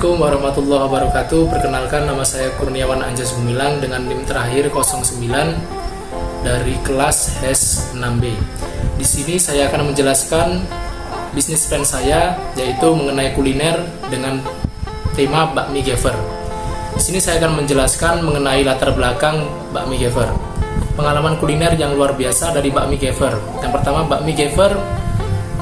Assalamualaikum warahmatullahi wabarakatuh. Perkenalkan, nama saya Kurniawan Anjas Gumilang dengan NIM terakhir 09 dari kelas HES 6B. Di sini saya akan menjelaskan bisnis plan saya, yaitu mengenai kuliner dengan tema bakmi Gever. Di sini saya akan menjelaskan mengenai latar belakang bakmi Gever. Pengalaman kuliner yang luar biasa dari bakmi Gever. Yang pertama, bakmi Gever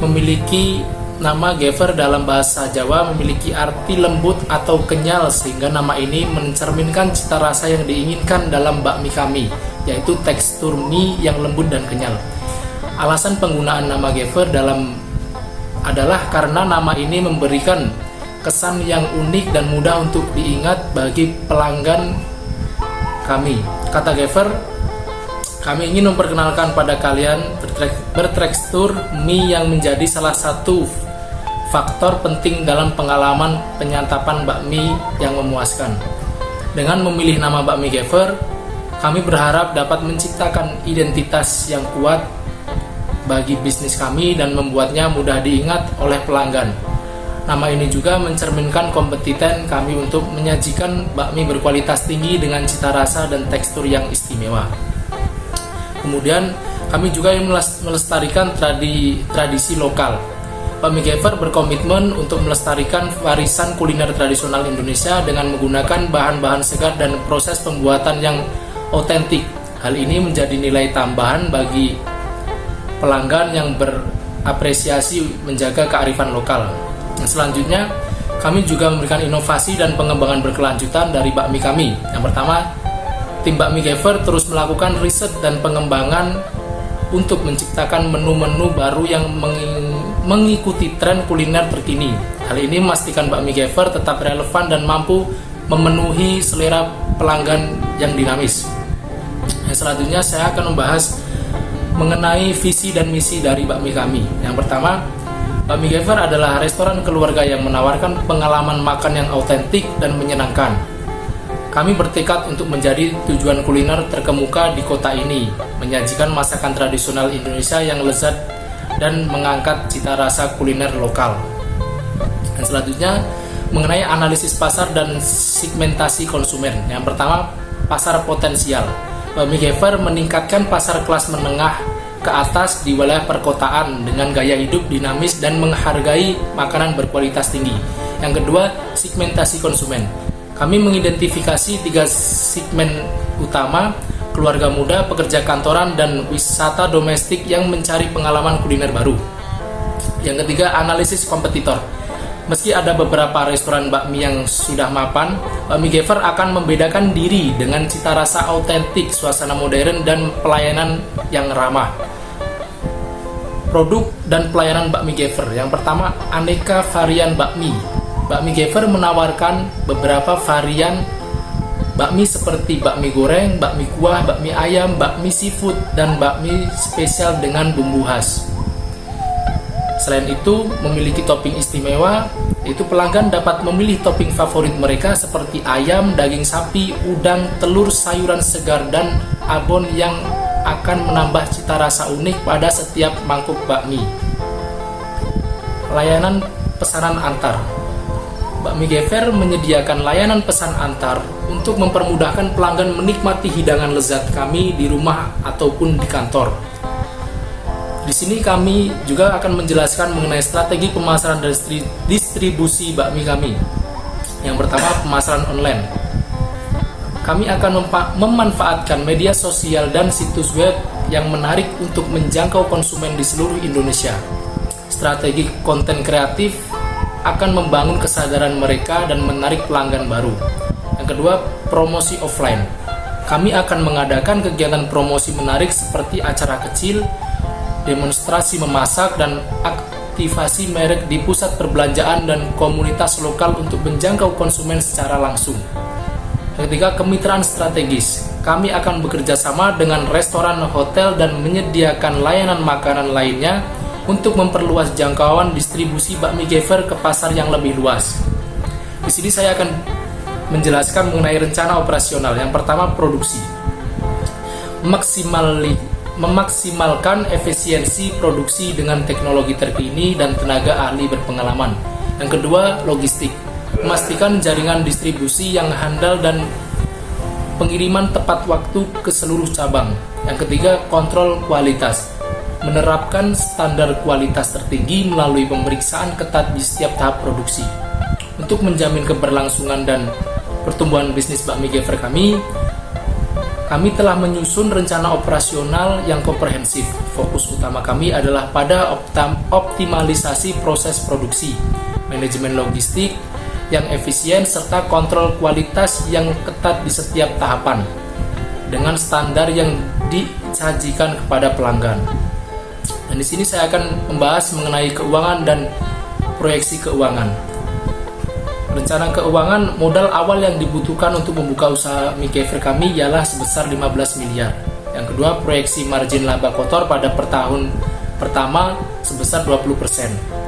memiliki nama Gever dalam bahasa Jawa memiliki arti lembut atau kenyal, sehingga nama ini mencerminkan cita rasa yang diinginkan dalam bakmi kami, yaitu tekstur mie yang lembut dan kenyal. Alasan penggunaan nama Gever adalah karena nama ini memberikan kesan yang unik dan mudah untuk diingat bagi pelanggan kami. Kata Gever, kami ingin memperkenalkan pada kalian bertekstur mie yang menjadi salah satu faktor penting dalam pengalaman penyantapan bakmi yang memuaskan. Dengan memilih nama bakmi Gever, kami berharap dapat menciptakan identitas yang kuat bagi bisnis kami dan membuatnya mudah diingat oleh pelanggan. Nama ini juga mencerminkan kompeten kami untuk menyajikan bakmi berkualitas tinggi dengan cita rasa dan tekstur yang istimewa. Kemudian kami juga ingin melestarikan tradisi lokal. Bakmi Gever berkomitmen untuk melestarikan warisan kuliner tradisional Indonesia dengan menggunakan bahan-bahan segar dan proses pembuatan yang otentik. Hal ini menjadi nilai tambahan bagi pelanggan yang berapresiasi menjaga kearifan lokal. Selanjutnya, kami juga memberikan inovasi dan pengembangan berkelanjutan dari bakmi kami. Yang pertama, tim bakmi Gever terus melakukan riset dan pengembangan untuk menciptakan menu-menu baru yang mengikuti tren kuliner terkini. Hal ini memastikan bakmi Gever tetap relevan dan mampu memenuhi selera pelanggan yang dinamis. Selanjutnya saya akan membahas mengenai visi dan misi dari bakmi kami. Yang pertama, bakmi Gever adalah restoran keluarga yang menawarkan pengalaman makan yang autentik dan menyenangkan. Kami bertekad untuk menjadi tujuan kuliner terkemuka di kota ini, menyajikan masakan tradisional Indonesia yang lezat dan mengangkat cita rasa kuliner lokal. Dan selanjutnya, mengenai analisis pasar dan segmentasi konsumen. Yang pertama, pasar potensial. Bakmi Gever meningkatkan pasar kelas menengah ke atas di wilayah perkotaan dengan gaya hidup dinamis dan menghargai makanan berkualitas tinggi. Yang kedua, segmentasi konsumen. Kami mengidentifikasi 3 segmen utama: keluarga muda, pekerja kantoran, dan wisata domestik yang mencari pengalaman kuliner baru. Yang ketiga, analisis kompetitor. Meski ada beberapa restoran bakmi yang sudah mapan, bakmi Gever akan membedakan diri dengan cita rasa autentik, suasana modern, dan pelayanan yang ramah. Produk dan pelayanan bakmi Gever. Yang pertama, aneka varian bakmi. Bakmi Gever menawarkan beberapa varian bakmi seperti bakmi goreng, bakmi kuah, bakmi ayam, bakmi seafood, dan bakmi spesial dengan bumbu khas. Selain itu, memiliki topping istimewa, yaitu pelanggan dapat memilih topping favorit mereka seperti ayam, daging sapi, udang, telur, sayuran segar, dan abon yang akan menambah cita rasa unik pada setiap mangkuk bakmi. Layanan pesanan antar. Bakmi Gever menyediakan layanan pesan antar untuk mempermudahkan pelanggan menikmati hidangan lezat kami di rumah ataupun di kantor. Di sini kami juga akan menjelaskan mengenai strategi pemasaran dan distribusi bakmi kami. Yang pertama, pemasaran online. Kami akan memanfaatkan media sosial dan situs web yang menarik untuk menjangkau konsumen di seluruh Indonesia. Strategi konten kreatif akan membangun kesadaran mereka dan menarik pelanggan baru. Yang kedua, promosi offline. Kami akan mengadakan kegiatan promosi menarik seperti acara kecil, demonstrasi memasak, dan aktivasi merek di pusat perbelanjaan dan komunitas lokal untuk menjangkau konsumen secara langsung. Yang ketiga, kemitraan strategis. Kami akan bekerja sama dengan restoran, hotel, dan menyediakan layanan makanan lainnya untuk memperluas jangkauan distribusi bakmi Gever ke pasar yang lebih luas. Di sini saya akan menjelaskan mengenai rencana operasional. Yang pertama, produksi. Memaksimalkan efisiensi produksi dengan teknologi terkini dan tenaga ahli berpengalaman. Yang kedua, logistik. memastikan jaringan distribusi yang handal dan pengiriman tepat waktu ke seluruh cabang. Yang ketiga, kontrol kualitas, menerapkan standar kualitas tertinggi melalui pemeriksaan ketat di setiap tahap produksi. Untuk menjamin keberlangsungan dan pertumbuhan bisnis bakmi Gever kami telah menyusun rencana operasional yang komprehensif. Fokus utama kami adalah pada optimalisasi proses produksi, manajemen logistik yang efisien, serta kontrol kualitas yang ketat di setiap tahapan dengan standar yang disajikan kepada pelanggan. Dan di sini saya akan membahas mengenai keuangan dan proyeksi keuangan. Rencana keuangan, modal awal yang dibutuhkan untuk membuka usaha mie Gever kami ialah sebesar 15 miliar. Yang kedua, proyeksi margin laba kotor pada tahun pertama sebesar 20%.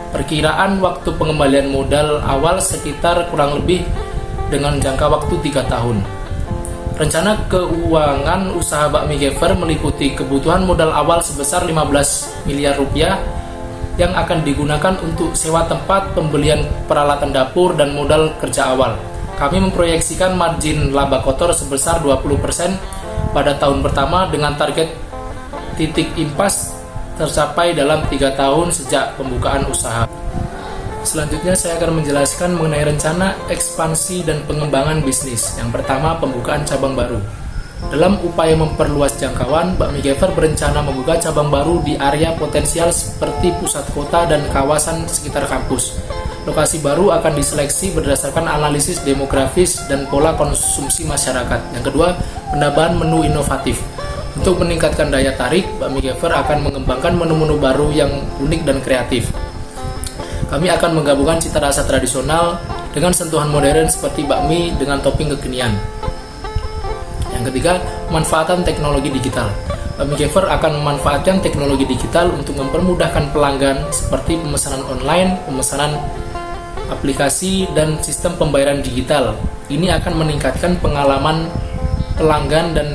Perkiraan waktu pengembalian modal awal sekitar kurang lebih dengan jangka waktu 3 tahun. Rencana keuangan usaha bakmi Gever meliputi kebutuhan modal awal sebesar 15 miliar rupiah yang akan digunakan untuk sewa tempat, pembelian peralatan dapur, dan modal kerja awal. Kami memproyeksikan margin laba kotor sebesar 20% pada tahun pertama dengan target titik impas tercapai dalam 3 tahun sejak pembukaan usaha. Selanjutnya saya akan menjelaskan mengenai rencana ekspansi dan pengembangan bisnis. Yang pertama, pembukaan cabang baru. Dalam upaya memperluas jangkauan, bakmi Gever berencana membuka cabang baru di area potensial seperti pusat kota dan kawasan sekitar kampus. Lokasi baru akan diseleksi berdasarkan analisis demografis dan pola konsumsi masyarakat. Yang kedua, penambahan menu inovatif. Untuk meningkatkan daya tarik, bakmi Gever akan mengembangkan menu-menu baru yang unik dan kreatif. Kami akan menggabungkan cita rasa tradisional dengan sentuhan modern seperti bakmi dengan topping kekinian. Yang ketiga, pemanfaatan teknologi digital. Bakmi Gever akan memanfaatkan teknologi digital untuk mempermudahkan pelanggan seperti pemesanan online, pemesanan aplikasi, dan sistem pembayaran digital. Ini akan meningkatkan pengalaman pelanggan dan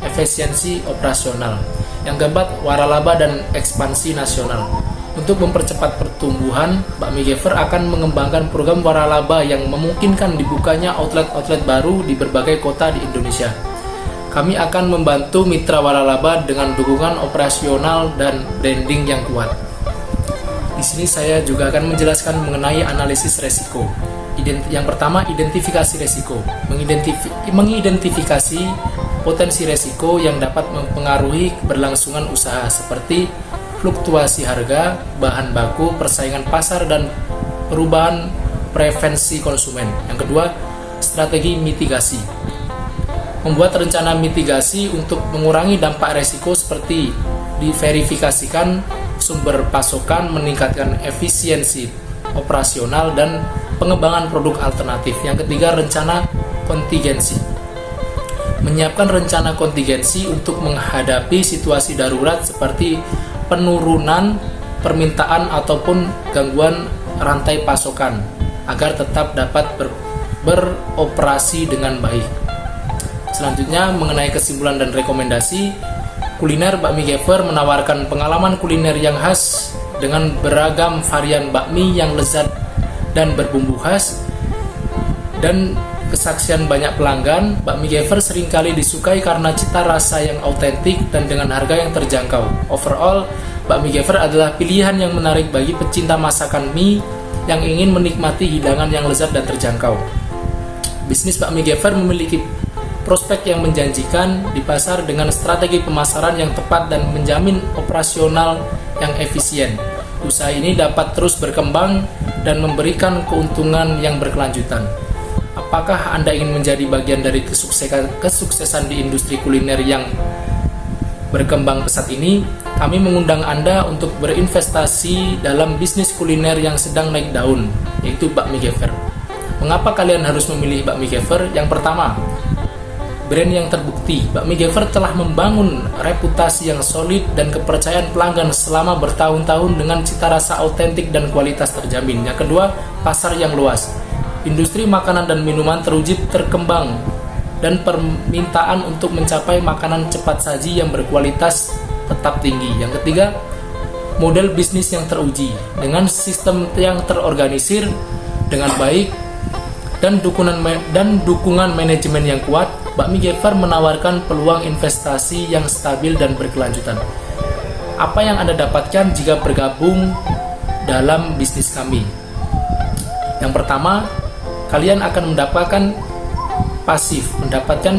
efisiensi operasional. Yang keempat, waralaba dan ekspansi nasional. Untuk mempercepat pertumbuhan, bakmi Gever akan mengembangkan program waralaba yang memungkinkan dibukanya outlet-outlet baru di berbagai kota di Indonesia. Kami akan membantu mitra waralaba dengan dukungan operasional dan branding yang kuat. Di sini saya juga akan menjelaskan mengenai analisis resiko. Yang pertama, identifikasi resiko. Mengidentifikasi potensi resiko yang dapat mempengaruhi keberlangsungan usaha seperti fluktuasi harga, bahan baku, persaingan pasar, dan perubahan preferensi konsumen. Yang kedua, strategi mitigasi. Membuat rencana mitigasi untuk mengurangi dampak resiko seperti diverifikasikan sumber pasokan, meningkatkan efisiensi operasional, dan pengembangan produk alternatif. Yang ketiga, rencana kontingensi. Menyiapkan rencana kontingensi untuk menghadapi situasi darurat seperti penurunan permintaan ataupun gangguan rantai pasokan agar tetap dapat beroperasi dengan baik. Selanjutnya, mengenai kesimpulan dan rekomendasi, kuliner bakmi Gever menawarkan pengalaman kuliner yang khas dengan beragam varian bakmi yang lezat dan berbumbu khas, dan kesaksian banyak pelanggan. Bakmi Gever seringkali disukai karena cita rasa yang autentik dan dengan harga yang terjangkau. Overall, bakmi Gever adalah pilihan yang menarik bagi pecinta masakan mie yang ingin menikmati hidangan yang lezat dan terjangkau. Bisnis bakmi Gever memiliki prospek yang menjanjikan di pasar dengan strategi pemasaran yang tepat dan menjamin operasional yang efisien. Usaha ini dapat terus berkembang dan memberikan keuntungan yang berkelanjutan. Apakah Anda ingin menjadi bagian dari kesuksesan di industri kuliner yang berkembang pesat ini? Kami mengundang Anda untuk berinvestasi dalam bisnis kuliner yang sedang naik daun, yaitu bakmi Gever. Mengapa kalian harus memilih bakmi Gever? Yang pertama, brand yang terbukti. Bakmi Gever telah membangun reputasi yang solid dan kepercayaan pelanggan selama bertahun-tahun dengan cita rasa autentik dan kualitas terjamin. Yang kedua, pasar yang luas. Industri makanan dan minuman teruji terkembang dan permintaan untuk mencapai makanan cepat saji yang berkualitas tetap tinggi. Yang ketiga, model bisnis yang teruji dengan sistem yang terorganisir dengan baik dan dukungan manajemen yang kuat, Bakmi Gever menawarkan peluang investasi yang stabil dan berkelanjutan. Apa yang Anda dapatkan jika bergabung dalam bisnis kami? Yang pertama, kalian akan mendapatkan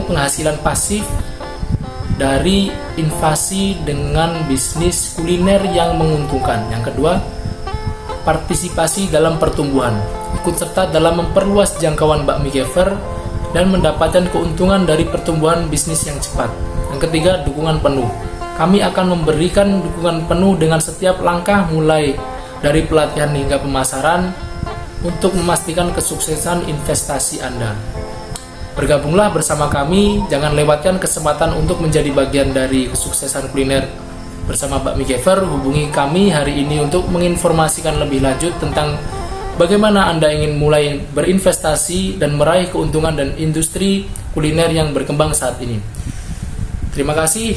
penghasilan pasif dari invasi dengan bisnis kuliner yang menguntungkan. Yang kedua, partisipasi dalam pertumbuhan, ikut serta dalam memperluas jangkauan Bakmi Gever dan mendapatkan keuntungan dari pertumbuhan bisnis yang cepat. Yang ketiga, dukungan penuh. Kami akan memberikan dukungan penuh dengan setiap langkah mulai dari pelatihan hingga pemasaran untuk memastikan kesuksesan investasi Anda. Bergabunglah bersama kami, jangan lewatkan kesempatan untuk menjadi bagian dari kesuksesan kuliner bersama Bakmi Gever. Hubungi kami hari ini untuk menginformasikan lebih lanjut tentang bagaimana Anda ingin mulai berinvestasi dan meraih keuntungan dan industri kuliner yang berkembang saat ini. Terima kasih.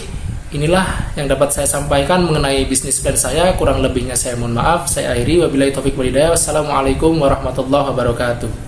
Inilah yang dapat saya sampaikan mengenai bisnis plan saya. Kurang lebihnya saya mohon maaf. Saya akhiri. Wabillahi taufiq wal hidayah. Wassalamualaikum warahmatullahi wabarakatuh.